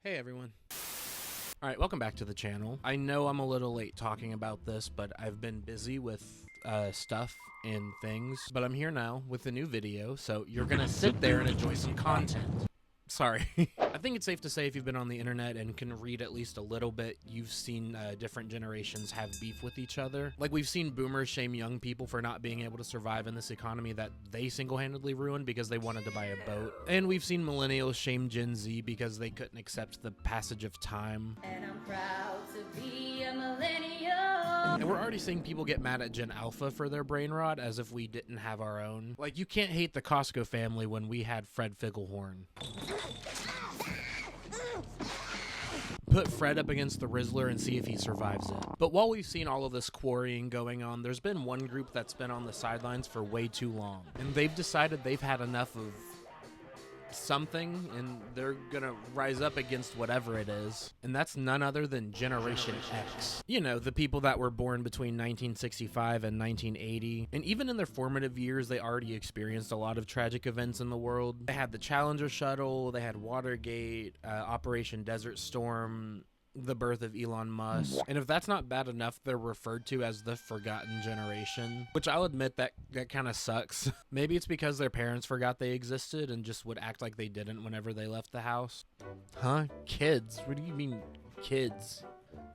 Hey everyone. Alright, welcome back to the channel. I know I'm a little late talking about this, but I've been busy with stuff and things. But I'm here now with a new video, so you're gonna sit there and enjoy some content. Sorry. I think it's safe to say if you've been on the internet and can read at least a little bit, you've seen different generations have beef with each other. Like, we've seen boomers shame young people for not being able to survive in this economy that they single-handedly ruined because they wanted to buy a boat. And we've seen millennials shame Gen Z because they couldn't accept the passage of time. And I'm proud to be a millennial. And we're already seeing people get mad at Gen Alpha for their brain rot as if we didn't have our own. Like, you can't hate the Costco family when we had Fred Figglehorn. Put Fred up against the Rizzler and see if he survives it. But while we've seen all of this quarrying going on, there's been one group that's been on the sidelines for way too long. And they've decided they've had enough of something, and they're gonna rise up against whatever it is. And that's none other than Generation X. You know, the people that were born between 1965 and 1980. And even in their formative years, they already experienced a lot of tragic events in the world. They had the Challenger shuttle, they had Watergate, Operation Desert Storm, the birth of Elon Musk. And if that's not bad enough, they're referred to as the forgotten generation, which I'll admit that kind of sucks. Maybe it's because their parents forgot they existed and just would act like they didn't whenever they left the house. Huh? Kids? What do you mean, kids?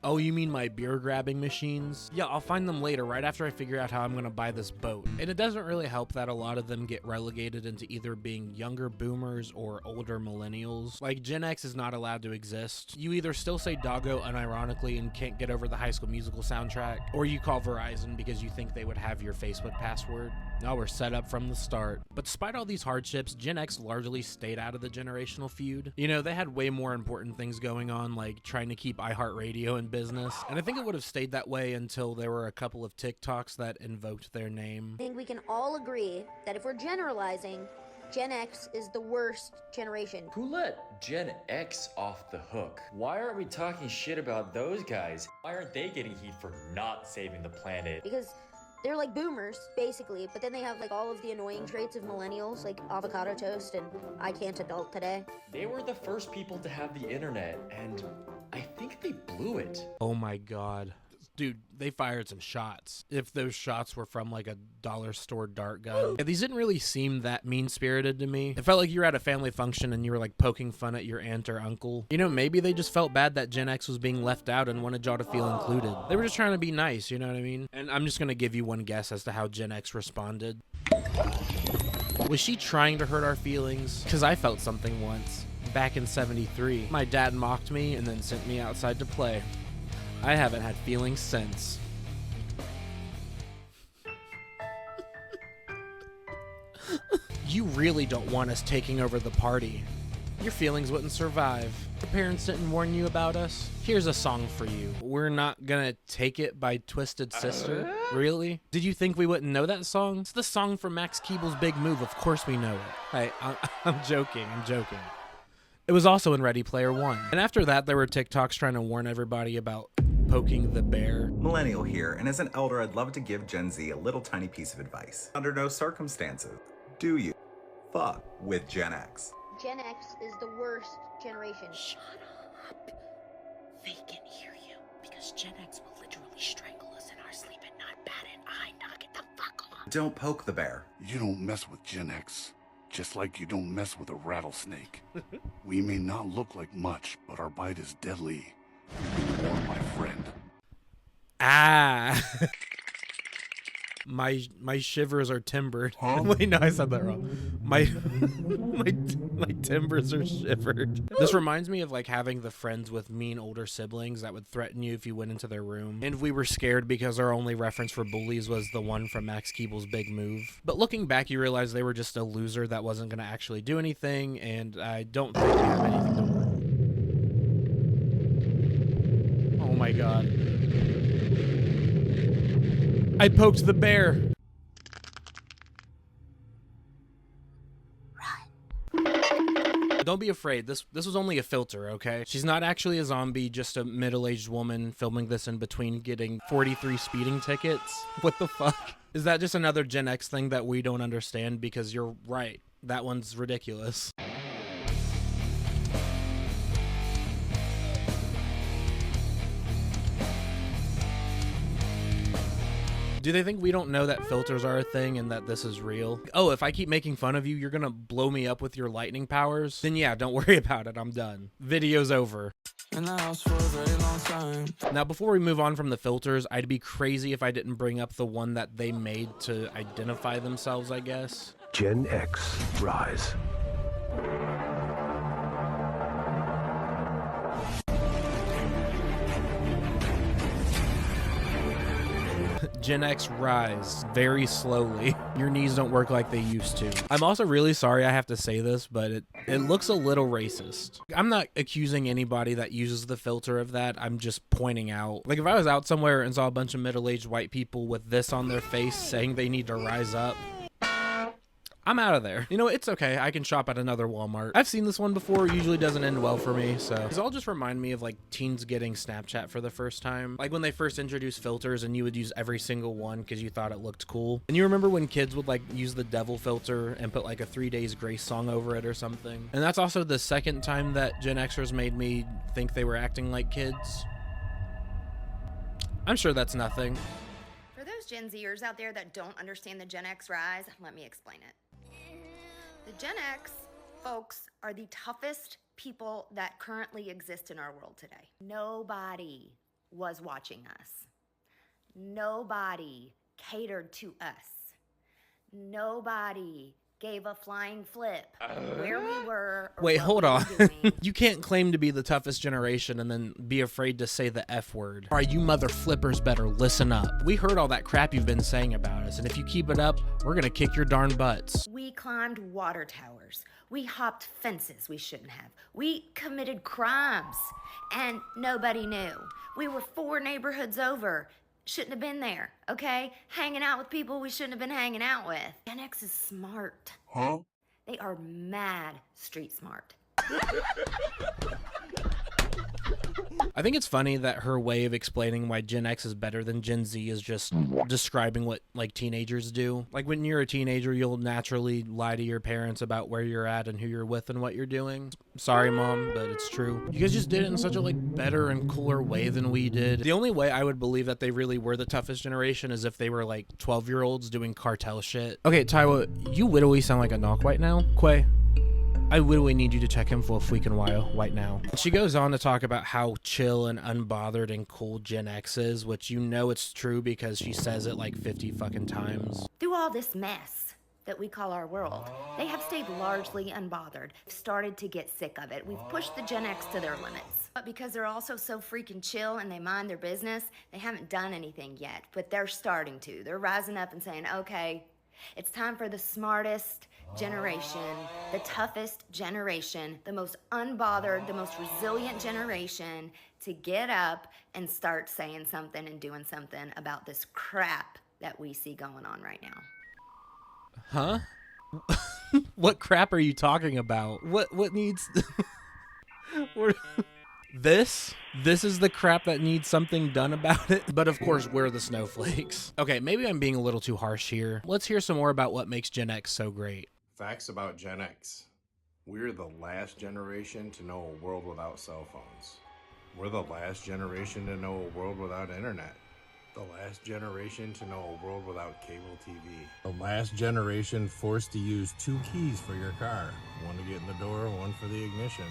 Oh, you mean my beer grabbing machines? Yeah, I'll find them later, right after I figure out how I'm gonna buy this boat. And it doesn't really help that a lot of them get relegated into either being younger boomers or older millennials. Like, Gen X is not allowed to exist. You either still say doggo unironically and can't get over the High School Musical soundtrack, or you call Verizon because you think they would have your Facebook password. Now we're set up from the start. But despite all these hardships, Gen X largely stayed out of the generational feud. You know, they had way more important things going on, like trying to keep iHeartRadio in business. And I think it would have stayed that way until there were a couple of TikToks that invoked their name. I think we can all agree that if we're generalizing, Gen X is the worst generation. Who let Gen X off the hook? Why aren't we talking shit about those guys? Why aren't they getting heat for not saving the planet? Because they're like boomers, basically, but then they have like all of the annoying traits of millennials, like avocado toast and I can't adult today. They were the first people to have the internet, and I think they blew it. Oh my god. Dude, they fired some shots. If those shots were from like a dollar store dart gun. Yeah, these didn't really seem that mean-spirited to me. It felt like you were at a family function and you were like poking fun at your aunt or uncle. You know, maybe they just felt bad that Gen X was being left out and wanted y'all to feel included. They were just trying to be nice, you know what I mean? And I'm just gonna give you one guess as to how Gen X responded. Was she trying to hurt our feelings? Because I felt something once. Back in '73. My dad mocked me and then sent me outside to play. I haven't had feelings since. You really don't want us taking over the party. Your feelings wouldn't survive. Your parents didn't warn you about us? Here's a song for you. We're Not Gonna Take It by Twisted Sister. Really? Did you think we wouldn't know that song? It's the song from Max Keeble's Big Move. Of course we know it. Hey, I'm joking. It was also in Ready Player One. And after that, there were TikToks trying to warn everybody about poking the bear. Millennial here, and as an elder, I'd love to give Gen Z a little tiny piece of advice. Under no circumstances do you fuck with Gen X. Gen X is the worst generation. Shut up. They can hear you because Gen X will literally strangle us in our sleep and not bat an eye. Knock it the fuck off. Don't poke the bear. You don't mess with Gen X. Just like you don't mess with a rattlesnake. We may not look like much, but our bite is deadly. You've been warned, my friend. Ah. My shivers are timbered. Huh? Wait, no, I said that wrong. My timbers are shivered. This reminds me of like having the friends with mean older siblings that would threaten you if you went into their room. And we were scared because our only reference for bullies was the one from Max Keeble's Big Move. But looking back, you realize they were just a loser that wasn't going to actually do anything, and I don't think we have anything to worry. Oh my god. I poked the bear. Run. Don't be afraid. This was only a filter, okay? She's not actually a zombie, just a middle-aged woman filming this in between getting 43 speeding tickets. What the fuck? Is that just another Gen X thing that we don't understand? Because you're right. That one's ridiculous. Do they think we don't know that filters are a thing and that this is real? Oh, if I keep making fun of you, you're gonna blow me up with your lightning powers? Then yeah, don't worry about it. I'm done. Video's over. In the house for a very long time. Now, before we move on from the filters, I'd be crazy if I didn't bring up the one that they made to identify themselves, I guess. Gen X Rise. Gen X rise very slowly. Your knees don't work like they used to. I'm also really sorry I have to say this, but it looks a little racist. I'm not accusing anybody that uses the filter of that. I'm just pointing out. Like if I was out somewhere and saw a bunch of middle-aged white people with this on their face saying they need to rise up, I'm out of there. You know, it's okay. I can shop at another Walmart. I've seen this one before. It usually doesn't end well for me. So these all just remind me of like teens getting Snapchat for the first time. Like when they first introduced filters and you would use every single one because you thought it looked cool. And you remember when kids would like use the devil filter and put like a 3 Days Grace song over it or something. And that's also the second time that Gen Xers made me think they were acting like kids. I'm sure that's nothing. For those Gen Zers out there that don't understand the Gen X rise, let me explain it. The Gen X folks are the toughest people that currently exist in our world today. Nobody was watching us. Nobody catered to us. Nobody gave a flying flip where we were. Wait, hold on. Doing. You can't claim to be the toughest generation and then be afraid to say the F word. All right, you mother flippers better listen up. We heard all that crap you've been saying about us, and if you keep it up, we're gonna kick your darn butts. We climbed water towers. We hopped fences we shouldn't have. We committed crimes, and nobody knew. We were 4 neighborhoods over. Shouldn't have been there, okay? Hanging out with people we shouldn't have been hanging out with. Gen X is smart. Huh? They are mad street smart. I think it's funny that her way of explaining why Gen X is better than Gen Z is just describing what like teenagers do. Like when you're a teenager, you'll naturally lie to your parents about where you're at and who you're with and what you're doing. Sorry, Mom, but it's true. You guys just did it in such a like better and cooler way than we did. The only way I would believe that they really were the toughest generation is if they were like 12-year-olds doing cartel shit. Okay, Taiwa, you literally sound like a knock right now. Quay, I literally need you to check him for a freaking while right now. She goes on to talk about how chill and unbothered and cool Gen X is, which you know it's true because she says it like 50 fucking times. Through all this mess that we call our world, they have stayed largely unbothered. Started to get sick of it. We've pushed the Gen X to their limits. But because they're also so freaking chill and they mind their business, they haven't done anything yet, but they're starting to. They're rising up and saying, okay, it's time for the smartest generation, the toughest generation, the most unbothered, the most resilient generation to get up and start saying something and doing something about this crap that we see going on right now. Huh? What crap are you talking about? What needs... This is the crap that needs something done about it. But of course, we're the snowflakes. Okay, maybe I'm being a little too harsh here. Let's hear some more about what makes Gen X so great. Facts about Gen X. We're the last generation to know a world without cell phones. We're the last generation to know a world without internet. The last generation to know a world without cable TV. The last generation forced to use 2 keys for your car. One to get in the door, one for the ignition.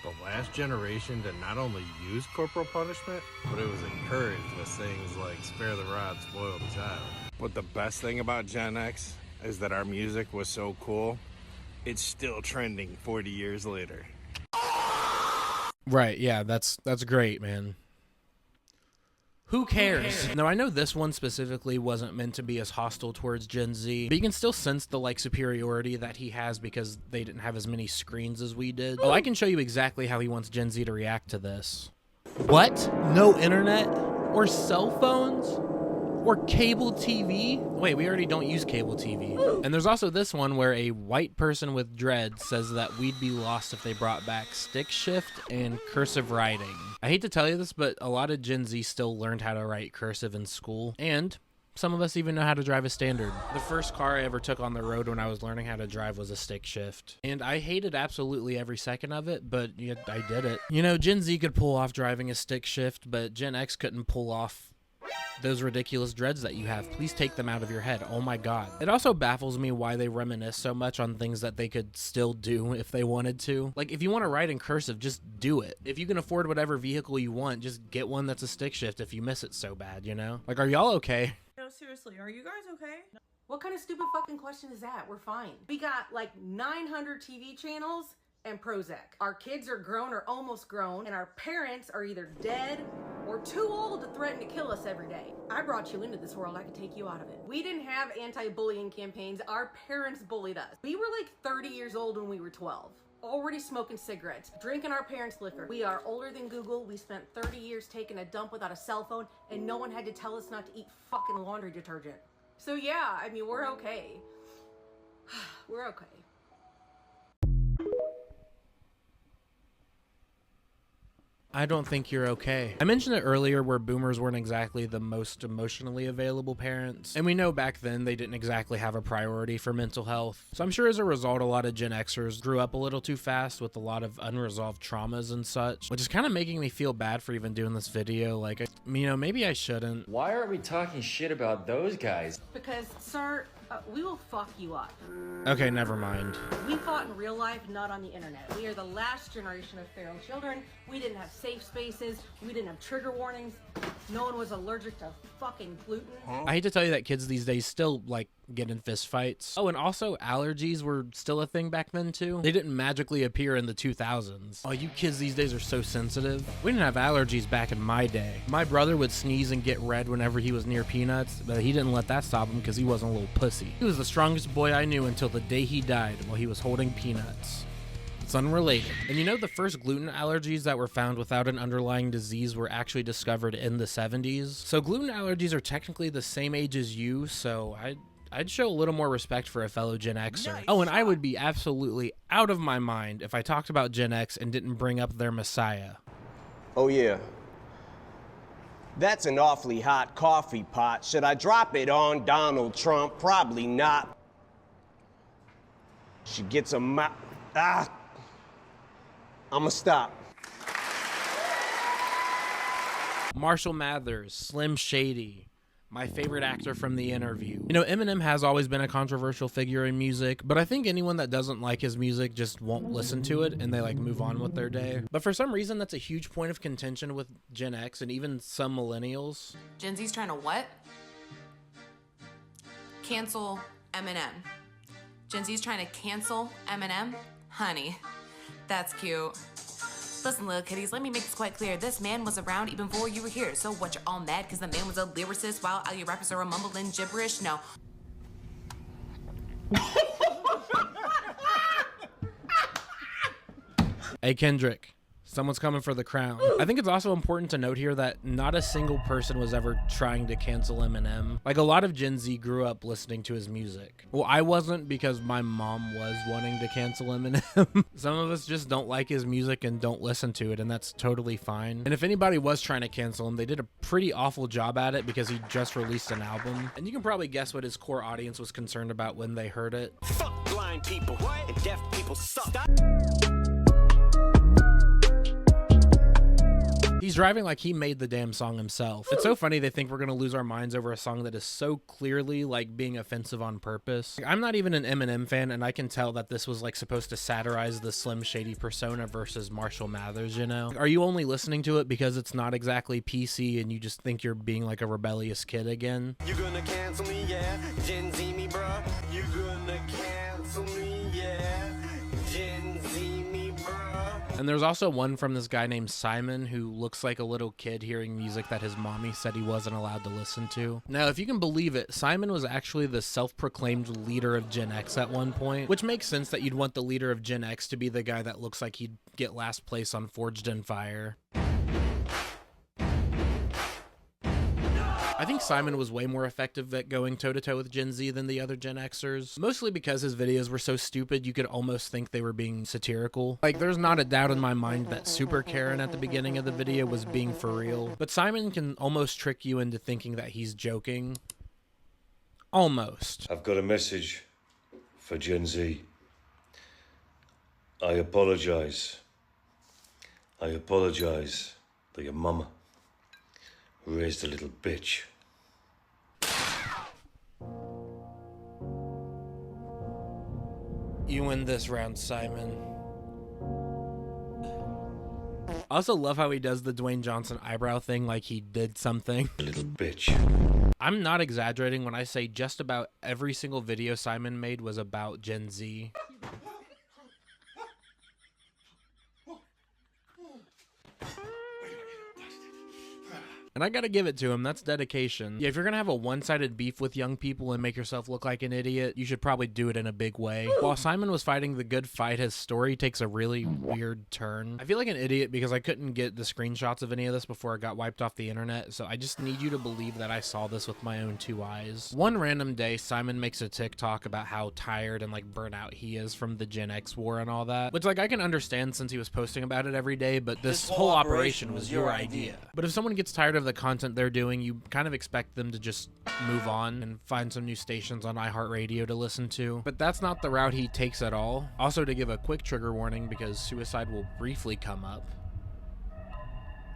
The last generation to not only use corporal punishment, but it was encouraged with things like spare the rod, spoil the child. But the best thing about Gen X is that our music was so cool, it's still trending 40 years later. Right, yeah, that's great, man. Who cares? Now, I know this one specifically wasn't meant to be as hostile towards Gen Z, but you can still sense the, like, superiority that he has because they didn't have as many screens as we did. Oh, I can show you exactly how he wants Gen Z to react to this. What? No internet? Or cell phones? Or cable TV? Wait, we already don't use cable TV. And there's also this one where a white person with dreads says that we'd be lost if they brought back stick shift and cursive writing. I hate to tell you this, but a lot of Gen Z still learned how to write cursive in school, and some of us even know how to drive a standard. The first car I ever took on the road when I was learning how to drive was a stick shift. And I hated absolutely every second of it, but yeah, I did it. You know, Gen Z could pull off driving a stick shift, but Gen X couldn't pull off Those ridiculous dreads that you have, please take them out of your head. Oh my god. It also baffles me why they reminisce so much on things that they could still do if they wanted to. Like, if you want to write in cursive, just do it. If you can afford whatever vehicle you want, just get one that's a stick shift if you miss it so bad, you know? Like, are y'all okay? No, seriously, are you guys okay? What kind of stupid fucking question is that? We're fine. We got like 900 TV channels and Prozac. Our kids are grown or almost grown, and our parents are either dead or too old to threaten to kill us every day. I brought you into this world, I could take you out of it. We didn't have anti-bullying campaigns. Our parents bullied us. We were like 30 years old when we were 12. Already smoking cigarettes, drinking our parents' liquor. We are older than Google. We spent 30 years taking a dump without a cell phone, and no one had to tell us not to eat fucking laundry detergent. So yeah, I mean, we're okay. We're okay. I don't think you're okay. I mentioned it earlier where boomers weren't exactly the most emotionally available parents, and we know back then they didn't exactly have a priority for mental health. So I'm sure as a result, a lot of Gen Xers grew up a little too fast with a lot of unresolved traumas and such, which is kind of making me feel bad for even doing this video. Like, you know, maybe I shouldn't. Why aren't we talking shit about those guys? Because, sir, we will fuck you up. Okay, never mind. We fought in real life, not on the internet. We are the last generation of feral children. We didn't have safe spaces. We didn't have trigger warnings. No one was allergic to fucking gluten. I hate to tell you that kids these days still, like, get in fist fights. Oh, and also allergies were still a thing back then too. They didn't magically appear in the 2000s. Oh, you kids these days are so sensitive. We didn't have allergies back in my day. My brother would sneeze and get red whenever he was near peanuts, but he didn't let that stop him because he wasn't a little pussy. He was the strongest boy I knew until the day he died while he was holding peanuts. It's unrelated. And you know, the first gluten allergies that were found without an underlying disease were actually discovered in the 70s. So gluten allergies are technically the same age as you, so I'd show a little more respect for a fellow Gen Xer. Nice. Oh, and I would be absolutely out of my mind if I talked about Gen X and didn't bring up their messiah. Oh yeah. That's an awfully hot coffee pot. Should I drop it on Donald Trump? Probably not. She gets a I'ma stop. Marshall Mathers, Slim Shady, my favorite actor from The Interview. You know, eMIneM has always been a controversial figure in music, but I think anyone that doesn't like his music just won't listen to it and they like move on with their day. But for some reason, that's a huge point of contention with Gen X and even some millennials. Gen Z's trying to what? Cancel eMIneM. Gen Z's trying to cancel eMIneM? Honey, that's cute. Listen, little kitties, let me make this quite clear. This man was around even before you were here. So what, you're all mad because the man was a lyricist while all your rappers are mumbling gibberish? No. Hey, Kendrick. Someone's coming for the crown. I think it's also important to note here that not a single person was ever trying to cancel eMIneM. Like, a lot of Gen Z grew up listening to his music. Well, I wasn't because my mom was wanting to cancel eMIneM. Some of us just don't like his music and don't listen to it, and that's totally fine. And if anybody was trying to cancel him, they did a pretty awful job at it because he just released an album. And you can probably guess what his core audience was concerned about when they heard it. Fuck blind people and deaf people suck. He's driving like he made the damn song himself. It's so funny they think we're gonna lose our minds over a song that is so clearly like being offensive on purpose. I'm not even an eMIneM fan, and I can tell that this was like supposed to satirize the Slim Shady persona versus Marshall Mathers, you know? Are you only listening to it because it's not exactly PC and you just think you're being like a rebellious kid again? You gonna cancel me, yeah? Gen Z me, bruh. You gonna cancel me, yeah? Gen Z me, bruh. And there's also one from this guy named Simon who looks like a little kid hearing music that his mommy said he wasn't allowed to listen to. Now, if you can believe it, Simon was actually the self-proclaimed leader of Gen X at one point, which makes sense that you'd want the leader of Gen X to be the guy that looks like he'd get last place on Forged in Fire. I think Simon was way more effective at going toe-to-toe with Gen Z than the other Gen Xers, mostly because his videos were so stupid you could almost think they were being satirical. Like, there's not a doubt in my mind that Super Karen at the beginning of the video was being for real, but Simon can almost trick you into thinking that he's joking. Almost. I've got a message for Gen Z. I apologize. I apologize to your mama who raised a little bitch. You win this round, Simon. I also love how he does the Dwayne Johnson eyebrow thing like he did something. Little bitch. I'm not exaggerating when I say just about every single video Simon made was about Gen Z. And I gotta give it to him, that's dedication. Yeah, if you're gonna have a one-sided beef with young people and make yourself look like an idiot, you should probably do it in a big way. While Simon was fighting the good fight, his story takes a really weird turn. I feel like an idiot because I couldn't get the screenshots of any of this before it got wiped off the internet, so I just need you to believe that I saw this with my own 2 eyes. One random day, Simon makes a TikTok about how tired and like burnt out he is from the Gen X war and all that, which like I can understand since he was posting about it every day, but this whole operation was your idea. But if someone gets tired of the content they're doing, you kind of expect them to just move on and find some new stations on iHeartRadio to listen to. But that's not the route he takes at all. Also, to give a quick trigger warning because suicide will briefly come up.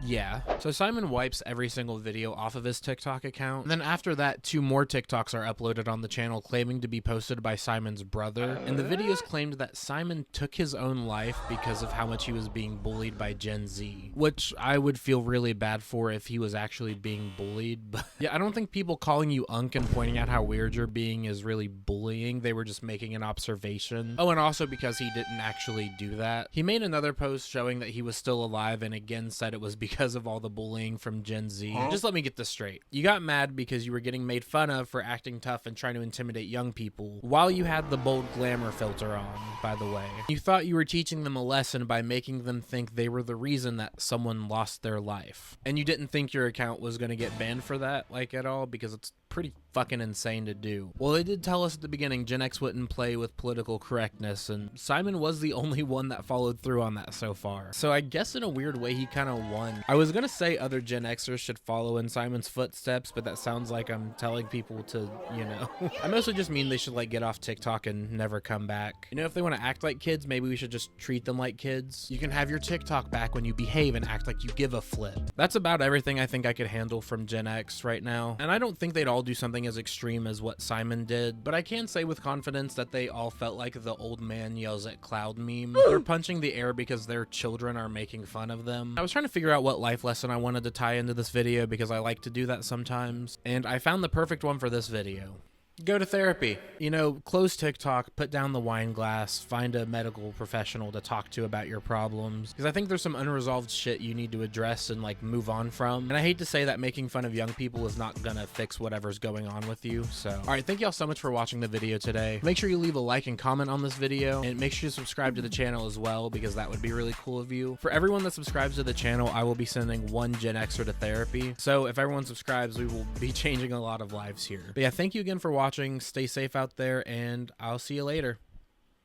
Yeah. So Simon wipes every single video off of his TikTok account. And then after that, 2 more TikToks are uploaded on the channel claiming to be posted by Simon's brother. And the videos claimed that Simon took his own life because of how much he was being bullied by Gen Z, which I would feel really bad for if he was actually being bullied. But yeah, I don't think people calling you unk and pointing out how weird you're being is really bullying. They were just making an observation. Oh, and also because he didn't actually do that. He made another post showing that he was still alive and again said it was because of all the bullying from Gen Z. Just let me get this straight. You got mad because you were getting made fun of for acting tough and trying to intimidate young people while you had the bold glamour filter on, by the way. You thought you were teaching them a lesson by making them think they were the reason that someone lost their life. And you didn't think your account was going to get banned for that, like, at all, because it's pretty fucking insane to do. Well, they did tell us at the beginning Gen X wouldn't play with political correctness, and Simon was the only one that followed through on that so far. So I guess in a weird way he kind of won. I was gonna say other Gen Xers should follow in Simon's footsteps, but that sounds like I'm telling people to, you know. I mostly just mean they should like get off TikTok and never come back. You know, if they want to act like kids, maybe we should just treat them like kids. You can have your TikTok back when you behave and act like you give a flip. That's about everything I think I could handle from Gen X right now. And I don't think they'd all do something as extreme as what Simon did, but I can say with confidence that they all felt like the old man yells at cloud meme. They're punching the air because their children are making fun of them. I was trying to figure out what life lesson I wanted to tie into this video because I like to do that sometimes, and I found the perfect one for this video. Go to therapy. You know, close TikTok, put down the wine glass, find a medical professional to talk to about your problems. Because I think there's some unresolved shit you need to address and like move on from. And I hate to say that making fun of young people is not gonna fix whatever's going on with you. So, alright, thank y'all so much for watching the video today. Make sure you leave a like and comment on this video, and make sure you subscribe to the channel as well, because that would be really cool of you. For everyone that subscribes to the channel, I will be sending 1 Gen Xer to therapy. So if everyone subscribes, we will be changing a lot of lives here. But yeah, thank you again for watching. Stay safe out there, and I'll see you later.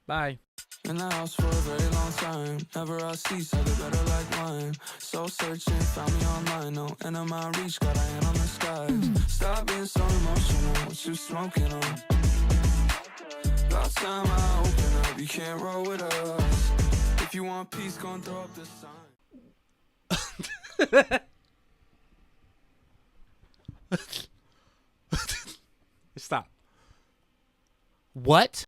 Bye. In the house for a very long time. Never I cease, I get better like wine. Soul searching, found me online. No end of my reach, got a hand on the skies. Stop being so emotional, what you smoking on? About time I open up, you can't roll with us. If you want peace, go and throw up the sign. Stop. What?